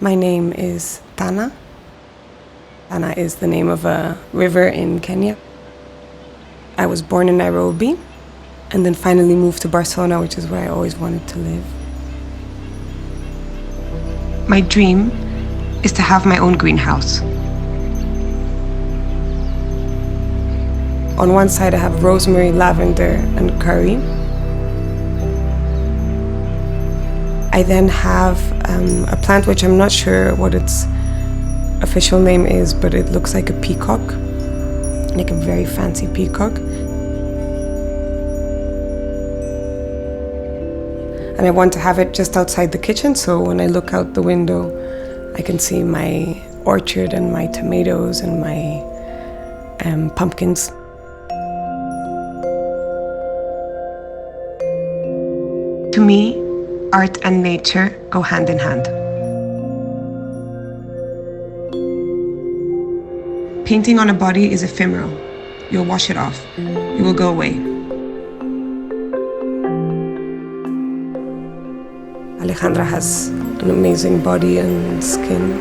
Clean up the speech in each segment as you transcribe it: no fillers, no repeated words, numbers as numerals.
My name is Tana. Tana is the name of a river in Kenya. I was born in Nairobi and then finally moved to Barcelona, which is where I always wanted to live. My dream is to have my own greenhouse. On one side I have rosemary, lavender, and curry. I then have a plant which I'm not sure what its official name is, but it looks like a peacock, like a very fancy peacock. And I want to have it just outside the kitchen, so when I look out the window, I can see my orchard and my tomatoes and my pumpkins. To me, art and nature go hand in hand. Painting on a body is ephemeral. You'll wash it off. It will go away. Alejandra has an amazing body and skin.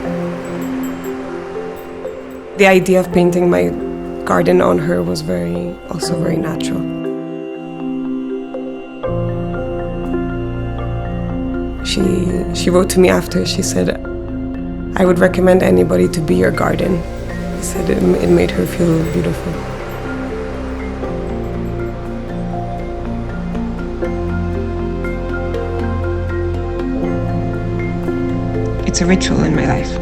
The idea of painting my garden on her was also very natural. She wrote to me after. She said, "I would recommend anybody to be your garden." She said it made her feel beautiful. It's a ritual in my life.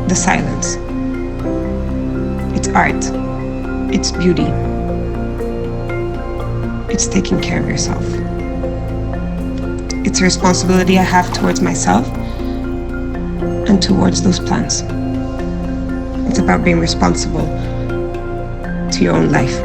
The silence. It's art. It's beauty. It's taking care of yourself. It's a responsibility I have towards myself and towards those plants. It's about being responsible to your own life.